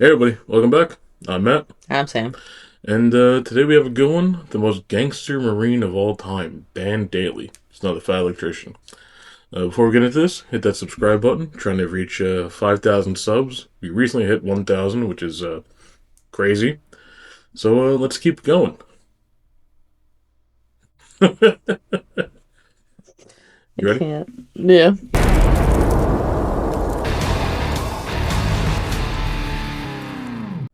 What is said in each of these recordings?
Hey everybody, welcome back. I'm Matt, I'm Sam. and today we have a good one. The most gangster Marine of all time, Dan Daly. He's not a Fat Electrician. Before we get into this, hit that subscribe button. Trying to reach 5,000 subs. We recently hit 1,000, which is crazy. So let's keep going. You I ready? can't. Yeah.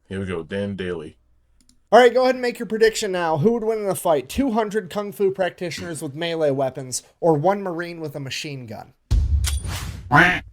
Here we go, Dan Daly. All right, go ahead and make your prediction now. Who would win in a fight? 200 kung fu practitioners with melee weapons or one Marine with a machine gun?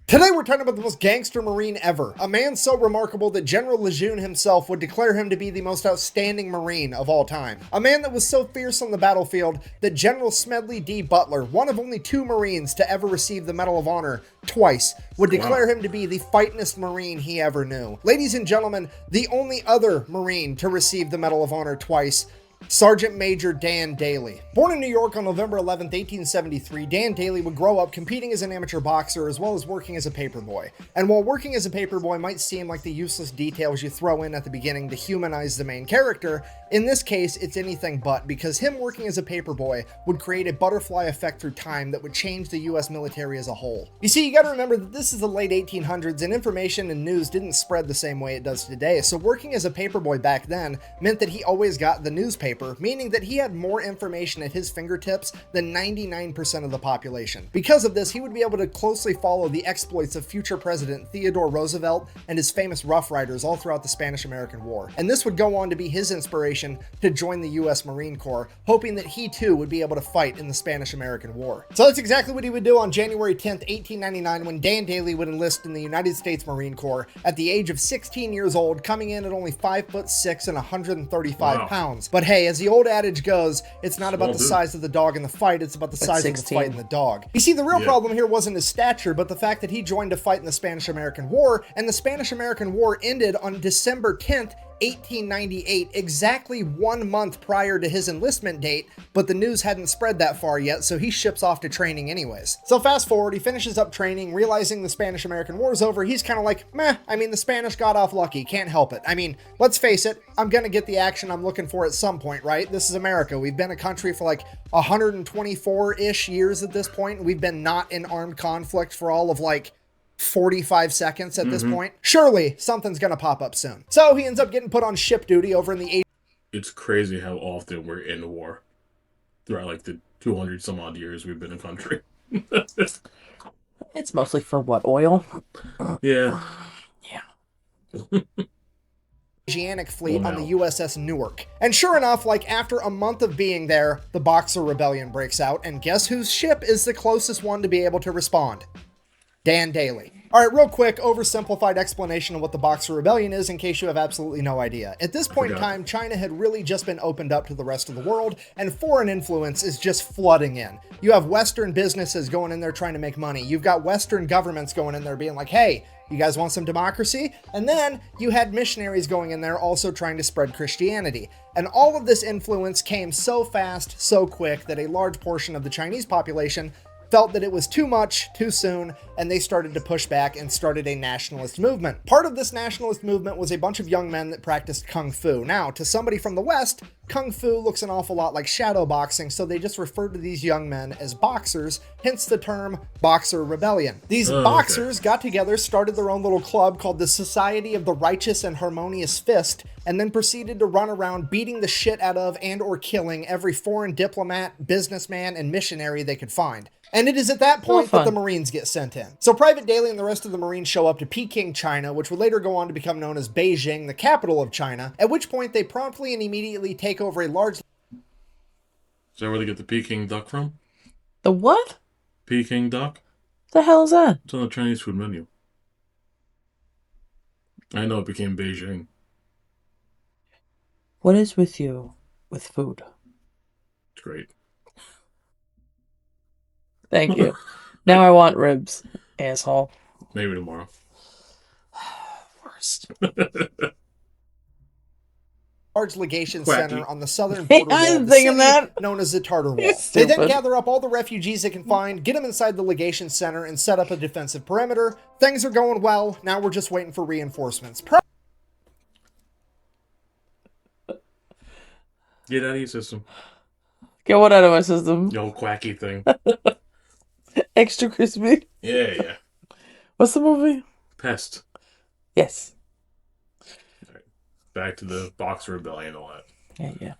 Today we're talking about the most gangster Marine ever. A man so remarkable that General Lejeune himself would declare him to be the most outstanding Marine of all time. A man that was so fierce on the battlefield that General Smedley D. Butler, one of only 2 Marines to ever receive the Medal of Honor twice, would declare him to be the fightingest Marine he ever knew. Ladies and gentlemen, the only other Marine to receive the Medal of Honor twice, Sergeant Major Dan Daly. Born in New York on November 11, 1873, Dan Daly would grow up competing as an amateur boxer as well as working as a paperboy. And while working as a paperboy might seem like the useless details you throw in at the beginning to humanize the main character, in this case it's anything but, because him working as a paperboy would create a butterfly effect through time that would change the US military as a whole. You see, you gotta remember that this is the late 1800s and information and news didn't spread the same way it does today, so working as a paperboy back then meant that he always got the newspaper, meaning that he had more information at his fingertips than 99% of the population. Because of this, he would be able to closely follow the exploits of future President Theodore Roosevelt and his famous Rough Riders all throughout the Spanish-American War. And this would go on to be his inspiration to join the US Marine Corps, hoping that he too would be able to fight in the Spanish-American War. So that's exactly what he would do on January 10th, 1899, when Dan Daly would enlist in the United States Marine Corps at the age of 16 years old, coming in at only 5'6" and 135 pounds. But hey, as the old adage goes, it's not about the size of the dog in the fight, it's about the size of the fight in the dog. You see, the real problem here wasn't his stature, but the fact that he joined to fight in the Spanish-American War, and the Spanish-American War ended on December 10th, 1898, exactly 1 month prior to his enlistment date, but the news hadn't spread that far yet, so he ships off to training anyways. So fast forward, he finishes up training, realizing the Spanish-American War is over. He's kind of like, meh, I mean, the Spanish got off lucky, can't help it. I mean, let's face it, I'm gonna get the action I'm looking for at some point, right? This is America. We've been a country for like 124-ish years at this point, and we've been not in armed conflict for all of like 45 seconds at this point. Surely something's gonna pop up soon. So he ends up getting put on ship duty over in the It's crazy how often we're in war throughout like the 200 some odd years we've been a country. It's mostly for what, oil? Yeah. Yeah. Asiatic fleet on the USS Newark. And sure enough, like after a month of being there, the Boxer Rebellion breaks out, and guess whose ship is the closest one to be able to respond? Dan Daly. Alright, real quick, oversimplified explanation of what the Boxer Rebellion is in case you have absolutely no idea. At this point in time, China had really just been opened up to the rest of the world, and foreign influence is just flooding in. You have Western businesses going in there trying to make money. You've got Western governments going in there being like, hey, you guys want some democracy? And then you had missionaries going in there also trying to spread Christianity. And all of this influence came so fast, so quick, that a large portion of the Chinese population felt that it was too much, too soon, and they started to push back and started a nationalist movement. Part of this nationalist movement was a bunch of young men that practiced Kung Fu. Now, to somebody from the West, Kung Fu looks an awful lot like shadow boxing, so they just referred to these young men as boxers, hence the term Boxer Rebellion. These boxers got together, started their own little club called the Society of the Righteous and Harmonious Fist, and then proceeded to run around beating the shit out of and or killing every foreign diplomat, businessman, and missionary they could find. And it is at that point that the Marines get sent in. So Private Daly and the rest of the Marines show up to Peking, China, which would later go on to become known as Beijing, the capital of China, at which point they promptly and immediately take over a large... Is that where they get the Peking duck from? The what? Peking duck? The hell is that? It's on the Chinese food menu. I know it became Beijing. What is with you with food? It's great. Thank you. Now I want ribs, asshole. Maybe tomorrow. Worst. Large legation Quacky. center on the southern border wall of the city, known as the Tartar Wall. They then gather up all the refugees they can find, get them inside the legation center, and set up a defensive perimeter. Things are going well. Now we're just waiting for reinforcements. Get out of your system. Get one out of my system. The old quacky thing. Extra crispy. Yeah. What's the movie? Pest. Yes. Back to the Boxer Rebellion and all that. Yeah.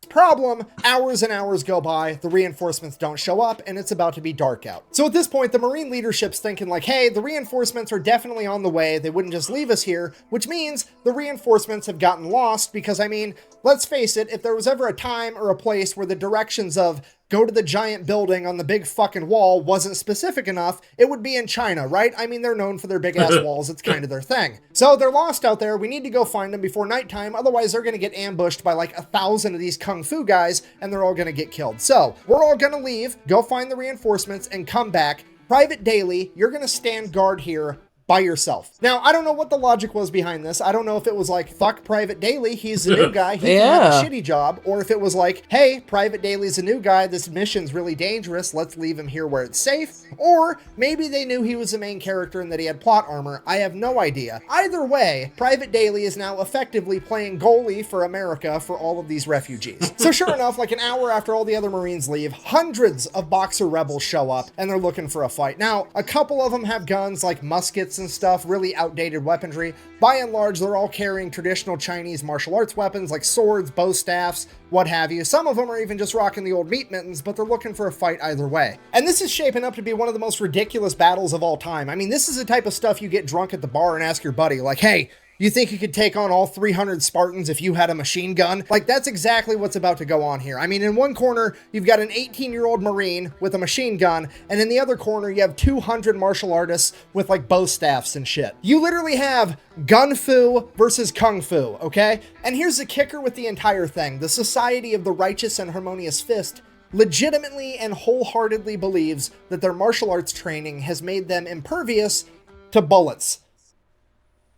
Problem, hours and hours go by, the reinforcements don't show up, and it's about to be dark out. So at this point, the Marine leadership's thinking like, hey, the reinforcements are definitely on the way, they wouldn't just leave us here, which means the reinforcements have gotten lost because, I mean, let's face it, if there was ever a time or a place where the directions of go to the giant building on the big fucking wall wasn't specific enough, it would be in China, right? I mean, they're known for their big ass walls. It's kind of their thing. So they're lost out there. We need to go find them before nighttime. Otherwise, they're going to get ambushed by like 1,000 of these kung fu guys and they're all going to get killed. So we're all going to leave, go find the reinforcements and come back. Private Daly, you're going to stand guard here by yourself. Now, I don't know what the logic was behind this. I don't know if it was like, fuck Private Daly, he's a new guy, he can have a shitty job, or if it was like, hey, Private Daly's a new guy, this mission's really dangerous, let's leave him here where it's safe, or maybe they knew he was the main character and that he had plot armor. I have no idea. Either way, Private Daly is now effectively playing goalie for America for all of these refugees. So sure enough, like an hour after all the other Marines leave, hundreds of Boxer rebels show up and they're looking for a fight. Now, a couple of them have guns like muskets and stuff, really outdated weaponry. By and large, they're all carrying traditional Chinese martial arts weapons like swords, bow staffs, what have you. Some of them are even just rocking the old meat mittens, but they're looking for a fight either way. And this is shaping up to be one of the most ridiculous battles of all time. I mean, this is the type of stuff you get drunk at the bar and ask your buddy, like, hey, you think you could take on all 300 Spartans if you had a machine gun? Like, that's exactly what's about to go on here. I mean, in one corner, you've got an 18-year-old Marine with a machine gun, and in the other corner, you have 200 martial artists with, like, bow staffs and shit. You literally have gun fu versus kung fu, okay? And here's the kicker with the entire thing. The Society of the Righteous and Harmonious Fist legitimately and wholeheartedly believes that their martial arts training has made them impervious to bullets.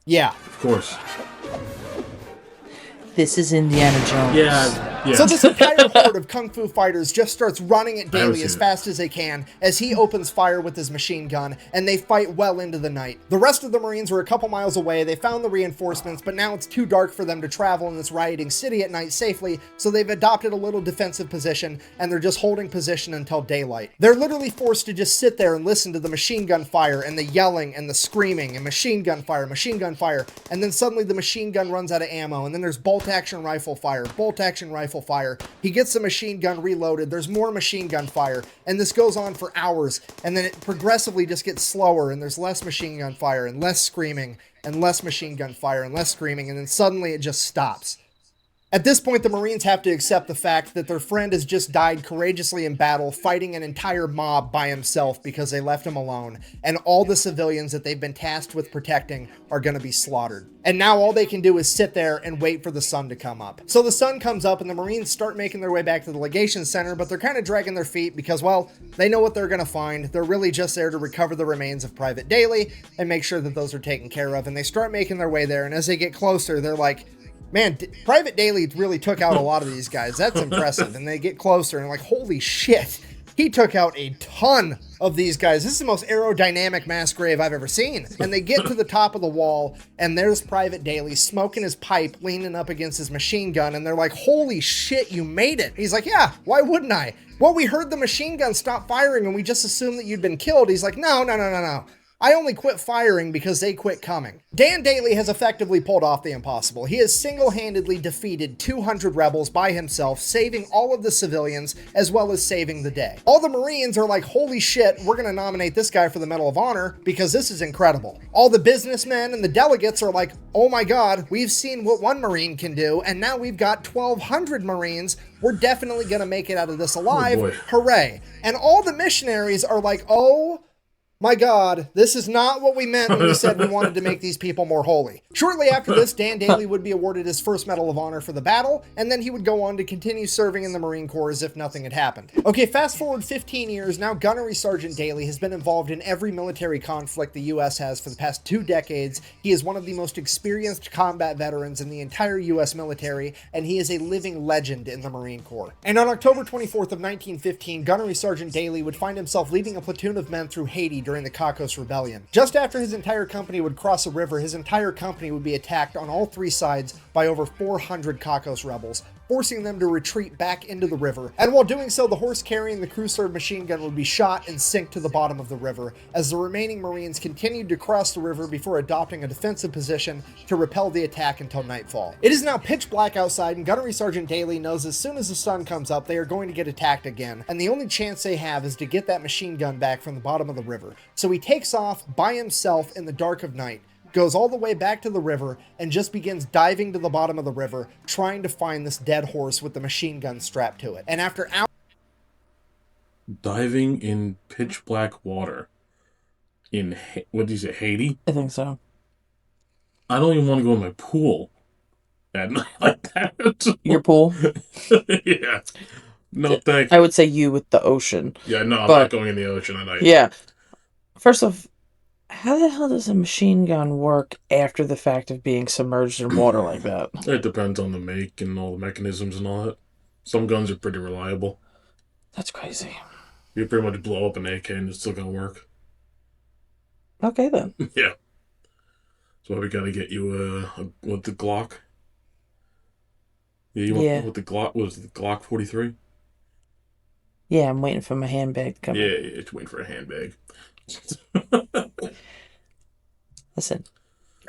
Yeah. Of course. This is Indiana Jones. Yeah. So this entire horde of kung fu fighters just starts running at Daly as seen fast as they can as he opens fire with his machine gun, and they fight well into the night. The rest of the Marines were a couple miles away. They found the reinforcements, but now it's too dark for them to travel in this rioting city at night safely, so they've adopted a little defensive position, and they're just holding position until daylight. They're literally forced to just sit there and listen to the machine gun fire and the yelling and the screaming and machine gun fire, and then suddenly the machine gun runs out of ammo, and then there's bolt-action rifle fire, bolt-action rifle fire. He gets the machine gun reloaded, there's more machine gun fire, and this goes on for hours, and then it progressively just gets slower, and there's less machine gun fire, and less screaming, and less machine gun fire, and less screaming, and then suddenly it just stops. At this point, the Marines have to accept the fact that their friend has just died courageously in battle, fighting an entire mob by himself because they left him alone, and all the civilians that they've been tasked with protecting are going to be slaughtered. And now all they can do is sit there and wait for the sun to come up. So the sun comes up and the Marines start making their way back to the legation center, but they're kind of dragging their feet because, well, they know what they're going to find. They're really just there to recover the remains of Private Daly and make sure that those are taken care of. And they start making their way there, and as they get closer, they're like, man, Private Daly really took out a lot of these guys. That's impressive. And they get closer and like, holy shit, he took out a ton of these guys. This is the most aerodynamic mass grave I've ever seen. And they get to the top of the wall, and there's Private Daly smoking his pipe, leaning up against his machine gun. And they're like, holy shit, you made it. He's like, yeah, why wouldn't I? Well, we heard the machine gun stop firing and we just assumed that you'd been killed. He's like, no. I only quit firing because they quit coming. Dan Daly has effectively pulled off the impossible. He has single-handedly defeated 200 rebels by himself, saving all of the civilians as well as saving the day. All the Marines are like, holy shit, we're going to nominate this guy for the Medal of Honor because this is incredible. All the businessmen and the delegates are like, oh my God, we've seen what one Marine can do, and now we've got 1,200 Marines. We're definitely going to make it out of this alive. Oh boy. Hooray. And all the missionaries are like, oh my God, this is not what we meant when we said we wanted to make these people more holy. Shortly after this, Dan Daly would be awarded his first Medal of Honor for the battle, and then he would go on to continue serving in the Marine Corps as if nothing had happened. Okay, fast forward 15 years, now Gunnery Sergeant Daly has been involved in every military conflict the US has for the past 2 decades. He is one of the most experienced combat veterans in the entire US military, and he is a living legend in the Marine Corps. And on October 24th of 1915, Gunnery Sergeant Daly would find himself leading a platoon of men through Haiti during the Kacos Rebellion. Just after his entire company would cross a river, his entire company would be attacked on all 3 sides by over 400 Kacos rebels. forcing them to retreat back into the river. And while doing so, the horse carrying the crew-served machine gun would be shot and sink to the bottom of the river, as the remaining Marines continued to cross the river before adopting a defensive position to repel the attack until nightfall. It is now pitch black outside, and Gunnery Sergeant Daly knows as soon as the sun comes up, they are going to get attacked again, and the only chance they have is to get that machine gun back from the bottom of the river. So he takes off by himself in the dark of night, goes all the way back to the river, and just begins diving to the bottom of the river, trying to find this dead horse with the machine gun strapped to it. And after hours... Diving in pitch black water in, what did you say, Haiti? I think so. I don't even want to go in my pool at night like that. Your pool? Yeah. No, thank I you. would say you with the ocean. Yeah, no, I'm But- not going in the ocean at night. Yeah. First off, how the hell does a machine gun work after the fact of being submerged in water like that? It depends on the make and all the mechanisms and all that. Some guns are pretty reliable. That's crazy. You pretty much blow up an AK and it's still gonna work. Okay, then. Yeah. So we gotta get you with the Glock. Yeah, you want Yeah. with the Glock? Was it the Glock 43? Yeah, I'm waiting for my handbag to come. Yeah, it's waiting for a handbag. Listen.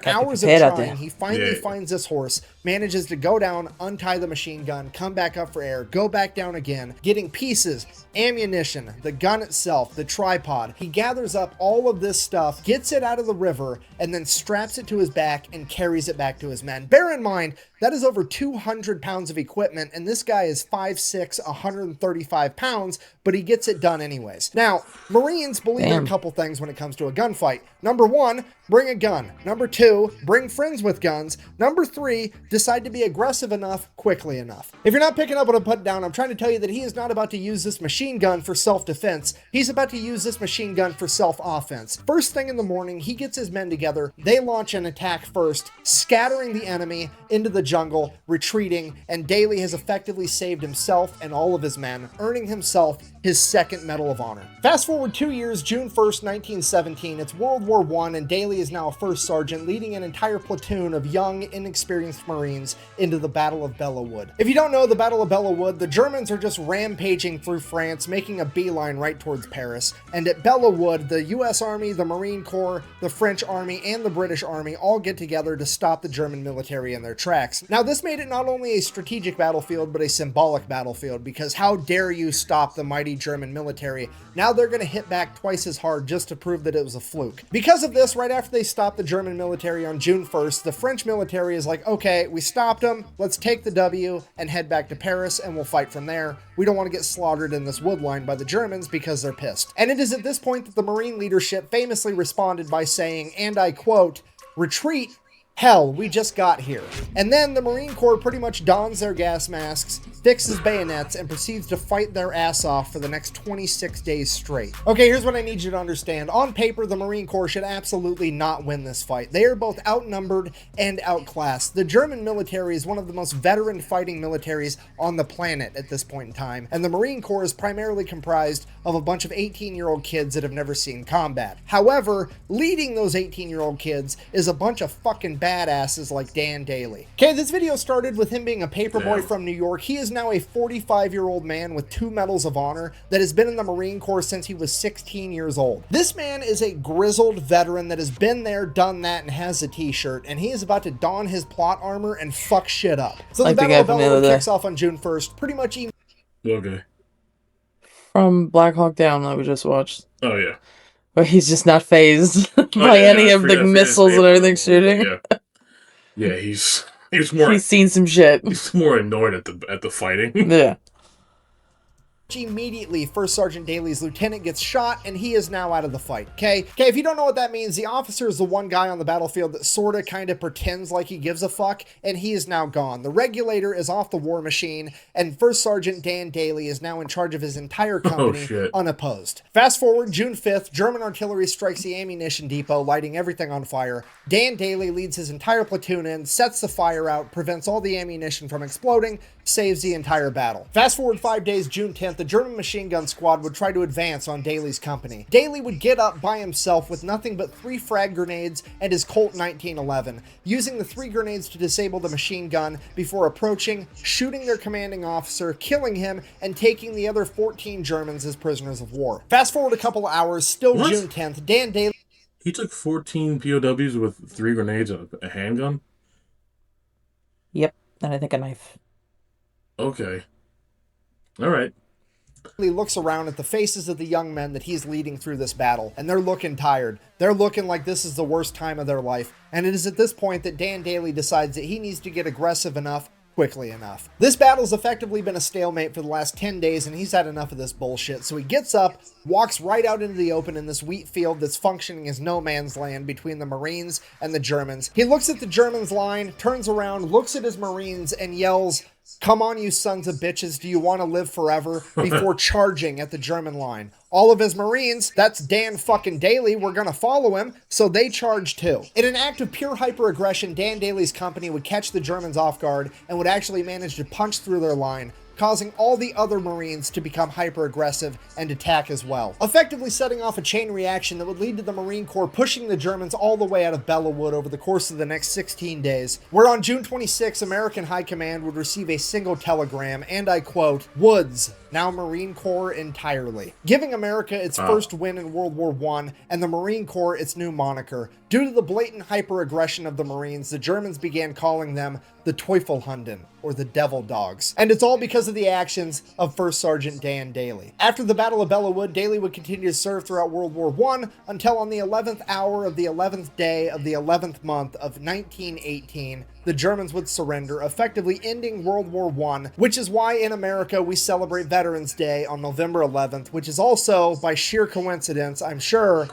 hours of prepared out trying, there. he finally Yeah. finds this horse, manages to go down, untie the machine gun, come back up for air, go back down again, getting pieces, ammunition, the gun itself, the tripod. He gathers up all of this stuff, gets it out of the river, and then straps it to his back and carries it back to his men. Bear in mind, that is over 200 pounds of equipment, and this guy is 5'6", 135 pounds, but he gets it done anyways. Now, Marines believe in Damn. a couple things when it comes to a gunfight. Number one, bring a gun. Number two, bring friends with guns. Number three, decide to be aggressive enough, quickly enough. If you're not picking up what I'm putting down, I'm trying to tell you that he is not about to use this machine gun for self-defense. He's about to use this machine gun for self-offense. First thing in the morning, he gets his men together. They launch an attack first, scattering the enemy into the jungle, retreating, and Daly has effectively saved himself and all of his men, earning himself his second Medal of Honor. Fast forward 2 years, June 1st, 1917, it's World War I, and Daly is now a first sergeant, leading an entire platoon of young, inexperienced Marines into the Battle of Belleau Wood. If you don't know the Battle of Belleau Wood, the Germans are just rampaging through France, making a beeline right towards Paris. And at Belleau Wood, the US Army, the Marine Corps, the French Army, and the British Army all get together to stop the German military in their tracks. Now, this made it not only a strategic battlefield, but a symbolic battlefield, because how dare you stop the mighty German military? Now they're going to hit back twice as hard just to prove that it was a fluke. Because of this, right after they stopped the German military on June 1st, the French military is like, okay, we stopped them, let's take the W and head back to Paris and we'll fight from there. We don't want to get slaughtered in this wood line by the Germans because they're pissed. And it is at this point that the Marine leadership famously responded by saying, and I quote, "Retreat? Hell, we just got here." And then the Marine Corps pretty much dons their gas masks, fixes bayonets, and proceeds to fight their ass off for the next 26 days straight. Okay, here's what I need you to understand. On paper, the Marine Corps should absolutely not win this fight. They are both outnumbered and outclassed. The German military is one of the most veteran fighting militaries on the planet at this point in time, and the Marine Corps is primarily comprised of a bunch of 18-year-old kids that have never seen combat. However, leading those 18-year-old kids is a bunch of fucking badasses like Dan Daly. Okay, this video started with him being a paperboy from New York. He is now a 45-year-old man with 2 Medals of Honor that has been in the Marine Corps since he was 16 years old. This man is a grizzled veteran that has been there, done that, and has a t-shirt, and he is about to don his plot armor and fuck shit up. So Like the the Battle guy of from the Belleau other day. kicks off on June 1st, pretty much Okay. From Black Hawk Down that we just watched. Oh, yeah. Where he's just not phased Oh, by yeah, any I of the forget his missiles and name. everything shooting. Yeah. Yeah, he's more He's seen some shit. he's more annoyed at the fighting. Yeah. immediately First Sergeant Daly's lieutenant gets shot and he is now out of the fight. Okay, if you don't know what that means, the officer is the one guy on the battlefield that sort of kind of pretends like he gives a fuck, and he is now gone. The regulator is off the war machine, and First Sergeant Dan Daly is now in charge of his entire company, shit. unopposed. Fast forward June 5th, German artillery strikes the ammunition depot, lighting everything on fire. Dan Daly leads his entire platoon in, sets the fire out, prevents all the ammunition from exploding, saves the entire battle. Fast forward 5 days, June 10th, the German machine gun squad would try to advance on Daly's company. Daly would get up by himself with nothing but 3 frag grenades and his Colt 1911, using the 3 grenades to disable the machine gun before approaching, shooting their commanding officer, killing him, and taking the other 14 Germans as prisoners of war. Fast forward a couple of hours, still What? June 10th, Dan Daly... He took 14 POWs with 3 grenades and a handgun? Yep, and I think a knife. Okay. Alright. He looks around at the faces of the young men that he's leading through this battle, and they're looking tired. They're looking like this is the worst time of their life, and it is at this point that Dan Daly decides that he needs to get aggressive enough quickly enough. This battle's effectively been a stalemate for the last 10 days, and he's had enough of this bullshit, so he gets up, walks right out into the open in this wheat field that's functioning as no man's land between the Marines and the Germans. He looks at the Germans' line, turns around, looks at his Marines, and yells, "Come on, you sons of bitches, do you want to live forever?" before charging at the German line. All of his Marines, that's Dan fucking Daly, were gonna follow him, so they charged too. In an act of pure hyper-aggression, Dan Daly's company would catch the Germans off guard and would actually manage to punch through their line, causing all the other Marines to become hyper-aggressive and attack as well, effectively setting off a chain reaction that would lead to the Marine Corps pushing the Germans all the way out of Belleau over the course of the next 16 days, where on June 26, American High Command would receive a single telegram, and I quote, "Woods, now Marine Corps entirely," giving America its first win in World War I and the Marine Corps its new moniker. Due to the blatant hyper-aggression of the Marines, the Germans began calling them the Teufelhunden, or the Devil Dogs. And it's all because of the actions of First Sergeant Dan Daly. After the Battle of Belleau, Daly would continue to serve throughout World War I until on the 11th hour of the 11th day of the 11th month of 1918, the Germans would surrender, effectively ending World War I, which is why in America we celebrate Veterans Day on November 11th, which is also, by sheer coincidence, I'm sure,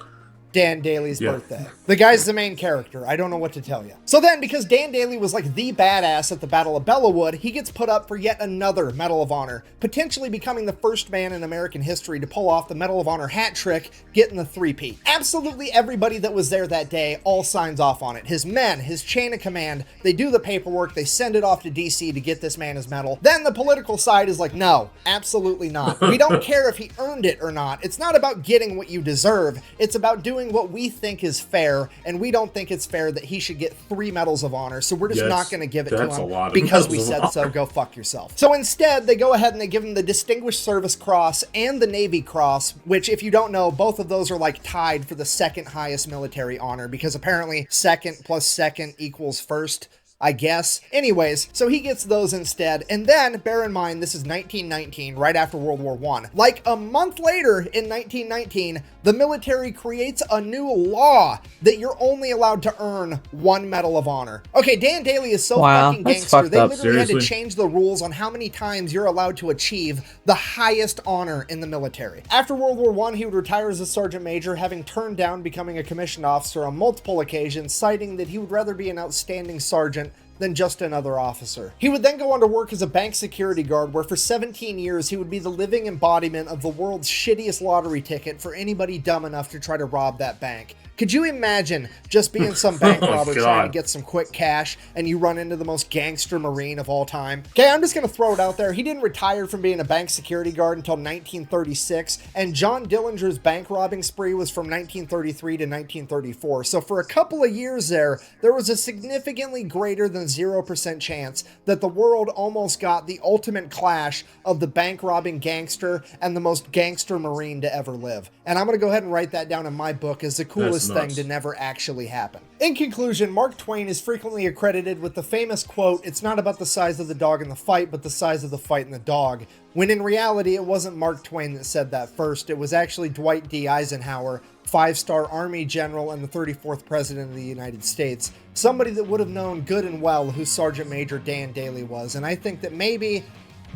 Dan Daly's birthday. The guy's the main character. I don't know what to tell you. So then, because Dan Daly was like the badass at the Battle of Belleau, he gets put up for yet another Medal of Honor, potentially becoming the first man in American history to pull off the Medal of Honor hat trick, getting the three-peat. Absolutely everybody that was there that day all signs off on it. His men, his chain of command, they do the paperwork, they send it off to DC to get this man his medal. Then the political side is like, no, absolutely not. We don't care if he earned it or not. It's not about getting what you deserve. It's about doing what we think is fair, and we don't think it's fair that he should get 3 medals of honor, so we're just not going to give it to him because we said so. Go fuck yourself. So instead, they go ahead and they give him the Distinguished Service Cross and the Navy Cross, which, if you don't know, both of those are like tied for the second highest military honor, because apparently second plus second equals first, I guess. Anyways, so he gets those instead. And then, bear in mind, this is 1919, right after World War I. Like a month later in 1919, the military creates a new law that you're only allowed to earn 1 Medal of Honor. Okay, Dan Daly is so fucking gangster, they literally had to change the rules on how many times you're allowed to achieve the highest honor in the military. After World War I, he would retire as a sergeant major, having turned down becoming a commissioned officer on multiple occasions, citing that he would rather be an outstanding sergeant than just another officer. He would then go on to work as a bank security guard, where for 17 years he would be the living embodiment of the world's shittiest lottery ticket for anybody dumb enough to try to rob that bank. Could you imagine just being some bank robber trying to get some quick cash and you run into the most gangster Marine of all time? Okay, I'm just going to throw it out there. He didn't retire from being a bank security guard until 1936, and John Dillinger's bank robbing spree was from 1933 to 1934. So for a couple of years there was a significantly greater than 0% chance that the world almost got the ultimate clash of the bank robbing gangster and the most gangster Marine to ever live. And I'm going to go ahead and write that down in my book as the coolest thing to never actually happen. In conclusion, Mark Twain is frequently accredited with the famous quote, "It's not about the size of the dog in the fight, but the size of the fight in the dog," when in reality it wasn't Mark Twain that said that first. It was actually Dwight D. Eisenhower, 5-star Army general and the 34th President of the United States, somebody that would have known good and well who Sergeant Major Dan Daly was. And I think that maybe,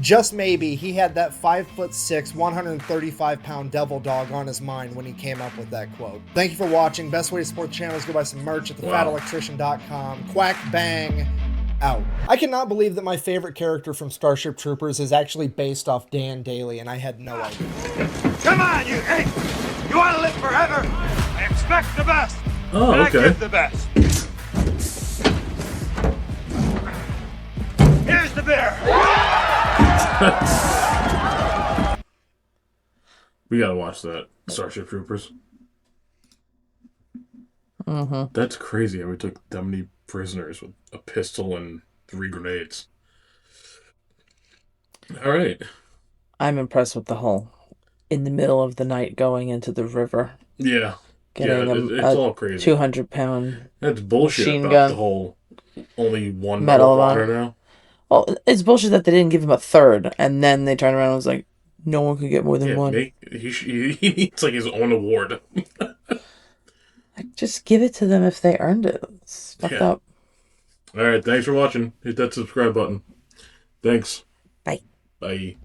just maybe, he had that 5'6", 135-pound devil dog on his mind when he came up with that quote. Thank you for watching. Best way to support the channel is go buy some merch at thefatelectrician.com. Quack bang out. I cannot believe that my favorite character from Starship Troopers is actually based off Dan Daly, and I had no idea. Come on, you ape! You want to live forever? I expect the best. Oh, and okay. I give the best. Here's the beer. We gotta watch that. Starship Troopers. Mm-hmm. That's crazy how we took that many prisoners with a pistol and 3 grenades. All right. I'm impressed with the whole in the middle of the night going into the river, Yeah. getting Yeah, it's all crazy. 200-pound That's bullshit machine about gun. the whole only one Medal Medal of of Honor Honor. now. Well, it's bullshit that they didn't give him a third, and then they turned around and was like, no one could get more than Yeah, one. he needs like his own award. Like, just give it to them if they earned it. It's fucked up. All right, thanks for watching. Hit that subscribe button. Thanks. Bye. Bye.